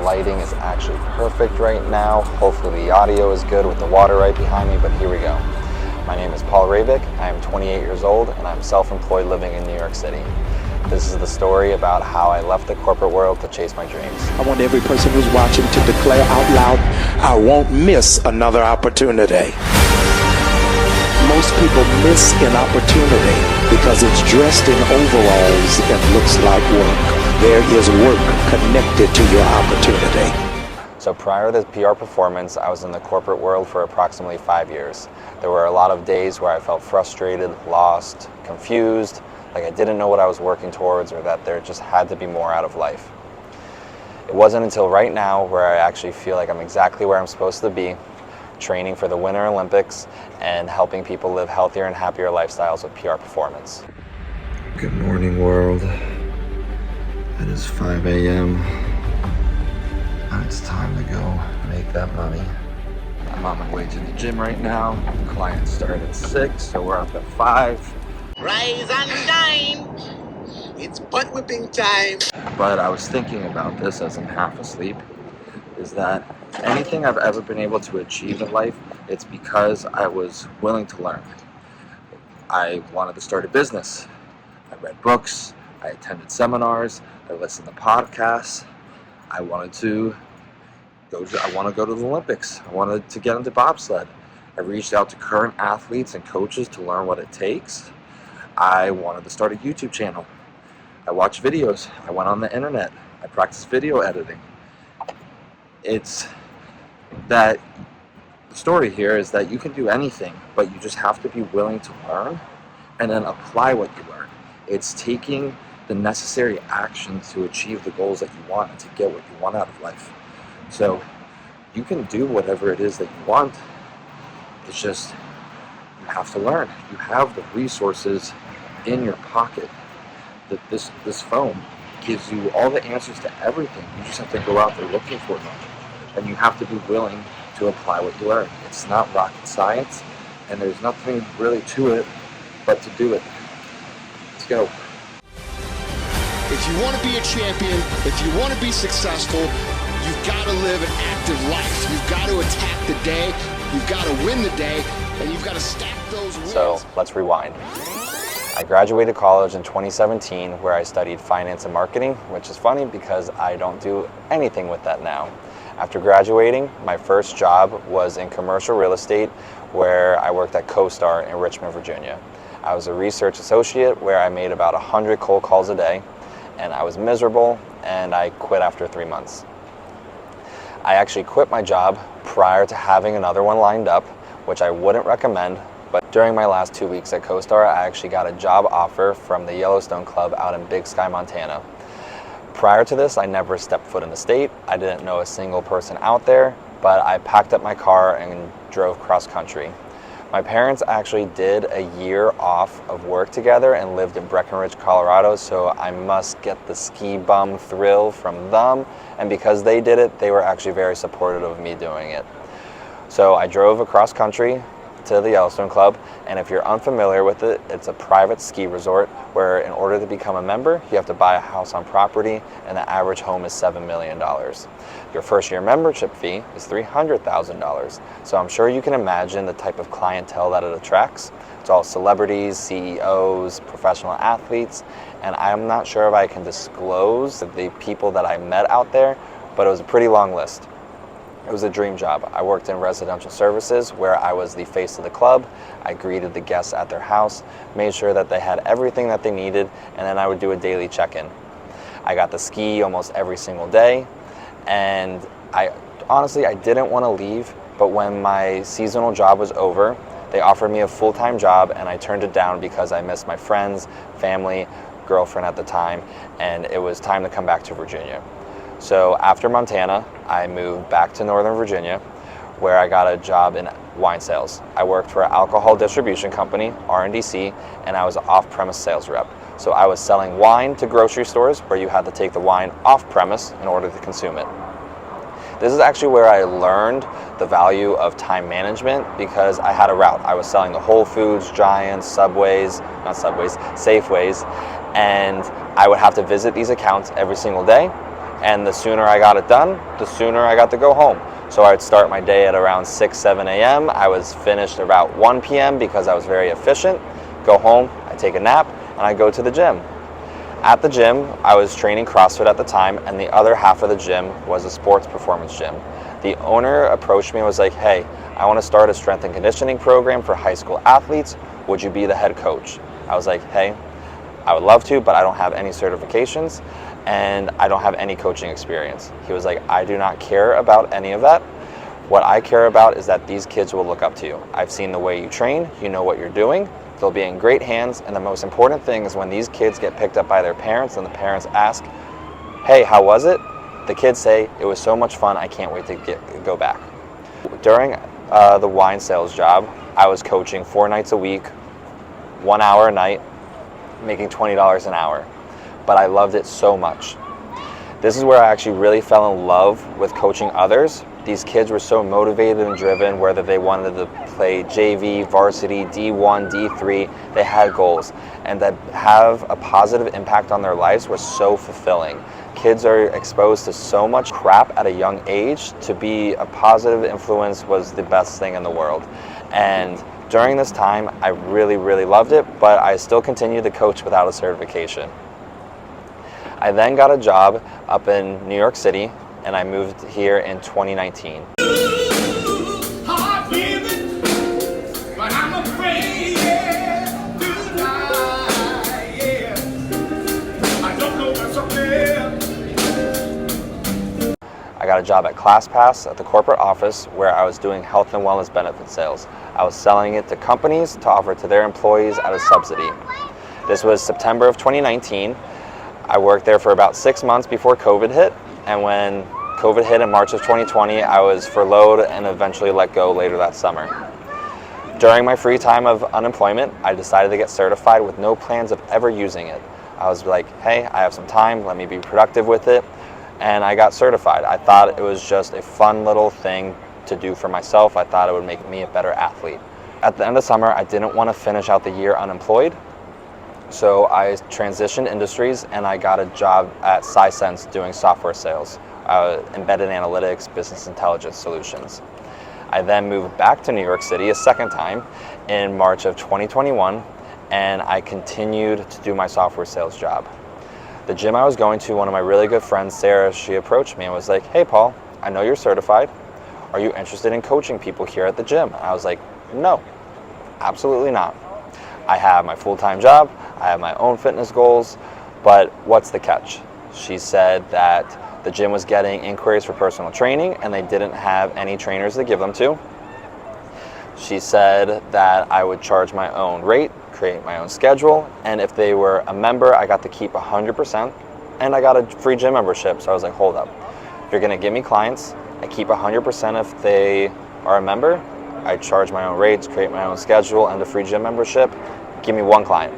lighting is actually perfect right now. Hopefully the audio is good with the water right behind me, but here we go. My name is Paul Rabick. I am 28 years old and I'm self-employed living in New York City. This is the story about how I left the corporate world to chase my dreams. I want every person who's watching to declare out loud, I won't miss another opportunity. Most people miss an opportunity because it's dressed in overalls and looks like work. There is work connected to your opportunity. So prior to PR Performance, I was in the corporate world for approximately 5 years. There were a lot of days where I felt frustrated, lost, confused, like I didn't know what I was working towards or that there just had to be more out of life. It wasn't until right now where I actually feel like I'm exactly where I'm supposed to be, training for the Winter Olympics and helping people live healthier and happier lifestyles with PR Performance. Good morning, world. It is 5 a.m. and it's time to go make that money. I'm on my way to the gym right now. Clients start at 6, so we're up at 5. Rise and shine. It's butt whipping time. But I was thinking about this as I'm half asleep, is that anything I've ever been able to achieve in life, it's because I was willing to learn. I wanted to start a business. I read books, I attended seminars, I listened to podcasts. I want to go to the Olympics. I wanted to get into bobsled. I reached out to current athletes and coaches to learn what it takes. I wanted to start a YouTube channel. I watched videos. I went on the internet. I practiced video editing. It's that the story here is that you can do anything, but you just have to be willing to learn and then apply what you learn. It's taking the necessary actions to achieve the goals that you want and to get what you want out of life. So you can do whatever it is that you want. It's just you have to learn. You have the resources in your pocket. That this phone gives you all the answers to everything. You just have to go out there looking for them. And you have to be willing to apply what you learn. It's not rocket science, and there's nothing really to it but to do it. Let's go. If you want to be a champion, if you want to be successful, you've got to live an active life. You've got to attack the day, you've got to win the day, and you've got to stack those wins. So let's rewind. I graduated college in 2017 where I studied finance and marketing, which is funny because I don't do anything with that now. After graduating, my first job was in commercial real estate where I worked at CoStar in Richmond, Virginia. I was a research associate where I made about 100 cold calls a day, and I was miserable and I quit after 3 months. I actually quit my job prior to having another one lined up, which I wouldn't recommend, but during my last 2 weeks at CoStar, I actually got a job offer from the Yellowstone Club out in Big Sky, Montana. Prior to this, I never stepped foot in the state. I didn't know a single person out there, but I packed up my car and drove cross country. My parents actually did a year off of work together and lived in Breckenridge, Colorado, so I must get the ski bum thrill from them, and because they did it, they were actually very supportive of me doing it. So I drove across country to the Yellowstone Club, and if you're unfamiliar with it, it's a private ski resort where in order to become a member, you have to buy a house on property, and the average home is $7 million. Your first year membership fee is $300,000. So I'm sure you can imagine the type of clientele that it attracts. It's all celebrities, CEOs, professional athletes, and I'm not sure if I can disclose the people that I met out there, but it was a pretty long list. It was a dream job. I worked in residential services where I was the face of the club. I greeted the guests at their house, made sure that they had everything that they needed, and then I would do a daily check-in. I got to ski almost every single day, and I didn't want to leave, but when my seasonal job was over, they offered me a full-time job, and I turned it down because I missed my friends, family, girlfriend at the time, and it was time to come back to Virginia. So after Montana, I moved back to Northern Virginia, where I got a job in wine sales. I worked for an alcohol distribution company, RNDC, and I was an off-premise sales rep. So I was selling wine to grocery stores where you had to take the wine off-premise in order to consume it. This is actually where I learned the value of time management because I had a route. I was selling to Whole Foods, Giants, Safeways, and I would have to visit these accounts every single day, And the sooner I got it done, the sooner I got to go home. So I'd start my day at around 6, 7 a.m. I was finished about 1 p.m. because I was very efficient. Go home, I take a nap, and I go to the gym. At the gym, I was training CrossFit at the time, and the other half of the gym was a sports performance gym. The owner approached me and was like, hey, I want to start a strength and conditioning program for high school athletes. Would you be the head coach? I was like, hey, I would love to, but I don't have any certifications and I don't have any coaching experience. He was like, I do not care about any of that. What I care about is that these kids will look up to you. I've seen the way you train, you know what you're doing, they'll be in great hands, and the most important thing is when these kids get picked up by their parents and the parents ask, hey, how was it? The kids say, it was so much fun, I can't wait to go back. During the wine sales job, I was coaching 4 nights a week, 1 hour a night, making $20 an hour. But I loved it so much. This is where I actually really fell in love with coaching others. These kids were so motivated and driven, whether they wanted to play JV, varsity, D1, D3, they had goals. And to have a positive impact on their lives was so fulfilling. Kids are exposed to so much crap at a young age. To be a positive influence was the best thing in the world. And during this time, I really, really loved it, but I still continued to coach without a certification. I then got a job up in New York City, and I moved here in 2019. I got a job at ClassPass at the corporate office where I was doing health and wellness benefit sales. I was selling it to companies to offer to their employees at a subsidy. This was September of 2019. I worked there for about 6 months before COVID hit, and when COVID hit in March of 2020, I was furloughed and eventually let go later that summer. During my free time of unemployment, I decided to get certified with no plans of ever using it. I was like, hey, I have some time, let me be productive with it, and I got certified. I thought it was just a fun little thing to do for myself. I thought it would make me a better athlete. At the end of summer, I didn't want to finish out the year unemployed, so I transitioned industries and I got a job at Sisense doing software sales, embedded analytics, business intelligence solutions. I then moved back to New York City a second time in March of 2021, and I continued to do my software sales job. The gym I was going to, one of my really good friends, Sarah, she approached me and was like, hey Paul, I know you're certified. Are you interested in coaching people here at the gym? I was like, no, absolutely not. I have my full-time job, I have my own fitness goals, but what's the catch? She said that the gym was getting inquiries for personal training and they didn't have any trainers to give them to. She said that I would charge my own rate, create my own schedule, and if they were a member, I got to keep 100%, and I got a free gym membership. So I was like, hold up. If you're gonna give me clients, I keep 100% if they are a member, I charge my own rates, create my own schedule, and a free gym membership, give me one client.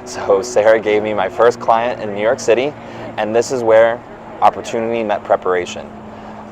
So Sarah gave me my first client in New York City, and this is where opportunity met preparation.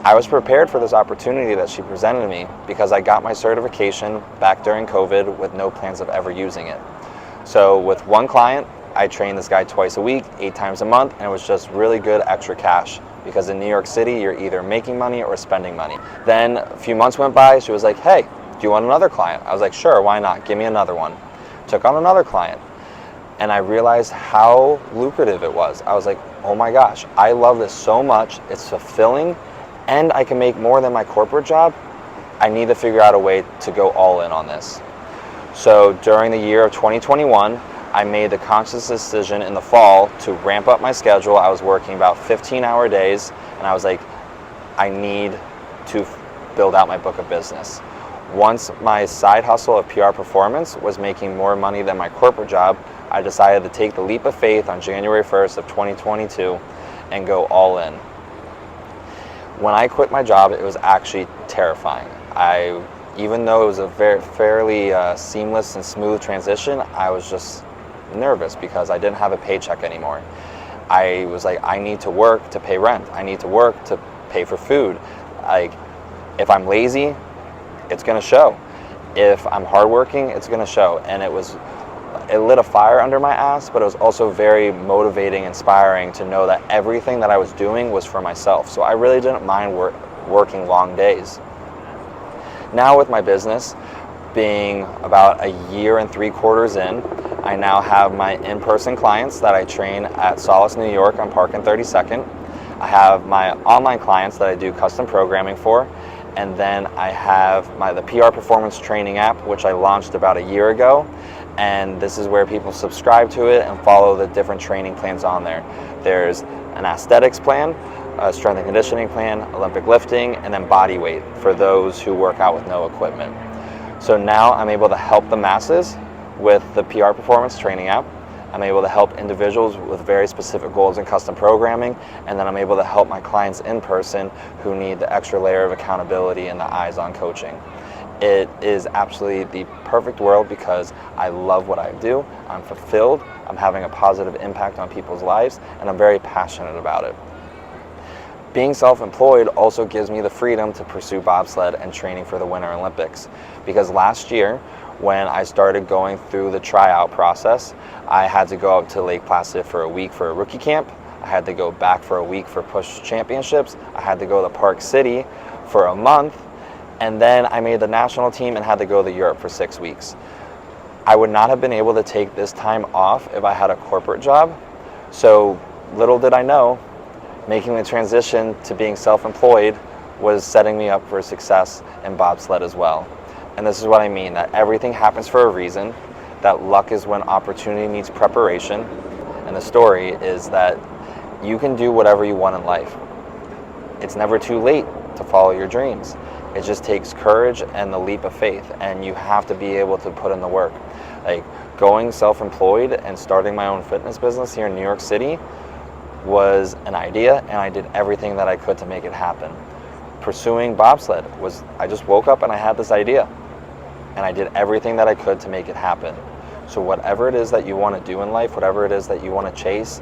I was prepared for this opportunity that she presented to me because I got my certification back during COVID with no plans of ever using it. So with one client, I trained this guy twice a week, 8 times a month, and it was just really good extra cash because in New York City, you're either making money or spending money. Then a few months went by, she was like, hey, do you want another client? I was like, sure, why not? Give me another one. Took on another client, and I realized how lucrative it was. I was like, oh my gosh, I love this so much, it's fulfilling, and I can make more than my corporate job. I need to figure out a way to go all in on this. So during the year of 2021, I made the conscious decision in the fall to ramp up my schedule. I was working about 15-hour days, and I was like, I need to build out my book of business. Once my side hustle of PR Performance was making more money than my corporate job, I decided to take the leap of faith on January 1st of 2022 and go all in. When I quit my job, it was actually terrifying. Even though it was a fairly seamless and smooth transition, I was just nervous because I didn't have a paycheck anymore. I was like, I need to work to pay rent. I need to work to pay for food. Like, if I'm lazy, it's gonna show. If I'm hardworking, it's gonna show. And it was it lit a fire under my ass, but it was also very motivating, inspiring to know that everything that I was doing was for myself. So I really didn't mind working long days. Now with my business being about 1 3/4 years in, I now have my in-person clients that I train at Solace, New York on Park and 32nd. I have my online clients that I do custom programming for, and then I have the PR Performance Training app, which I launched about 1 year ago, and this is where people subscribe to it and follow the different training plans on there. There's an aesthetics plan, a strength and conditioning plan, Olympic lifting, and then body weight for those who work out with no equipment. So now I'm able to help the masses with the PR Performance Training app. I'm able to help individuals with very specific goals in custom programming, and then I'm able to help my clients in person who need the extra layer of accountability and the eyes-on coaching. It is absolutely the perfect world because I love what I do, I'm fulfilled, I'm having a positive impact on people's lives, and I'm very passionate about it. Being self-employed also gives me the freedom to pursue bobsled and training for the Winter Olympics, because last year when I started going through the tryout process, I had to go out to Lake Placid for a week for a rookie camp. I had to go back for a week for push championships. I had to go to Park City for a month, and then I made the national team and had to go to Europe for 6 weeks. I would not have been able to take this time off if I had a corporate job. So little did I know, making the transition to being self-employed was setting me up for success in bobsled as well. And this is what I mean, that everything happens for a reason, that luck is when opportunity meets preparation, and the story is that you can do whatever you want in life. It's never too late to follow your dreams. It just takes courage and the leap of faith, and you have to be able to put in the work. Like going self-employed and starting my own fitness business here in New York City was an idea, and I did everything that I could to make it happen. Pursuing bobsled was, I just woke up and I had this idea, and I did everything that I could to make it happen. So whatever it is that you want to do in life, whatever it is that you want to chase,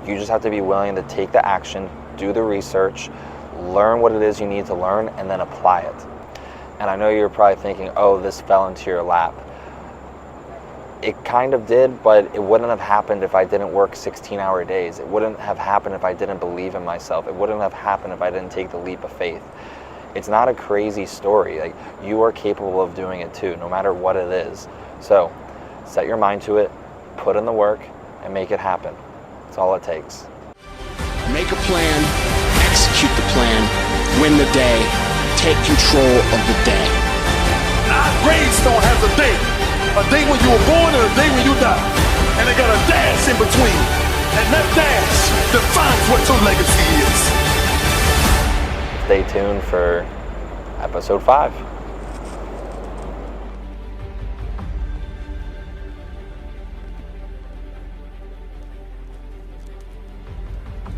you just have to be willing to take the action, do the research, learn what it is you need to learn, and then apply it. And I know you're probably thinking, oh, this fell into your lap. It kind of did, but it wouldn't have happened if I didn't work 16-hour days. It wouldn't have happened if I didn't believe in myself. It wouldn't have happened if I didn't take the leap of faith. It's not a crazy story. Like, you are capable of doing it too, no matter what it is. So set your mind to it, put in the work, and make it happen. That's all it takes. Make a plan, execute the plan, win the day, take control of the day. Our gravestone has a day when you were born and a day when you die. And they got a dash in between. And that dash defines what your legacy is. Stay tuned for episode 5.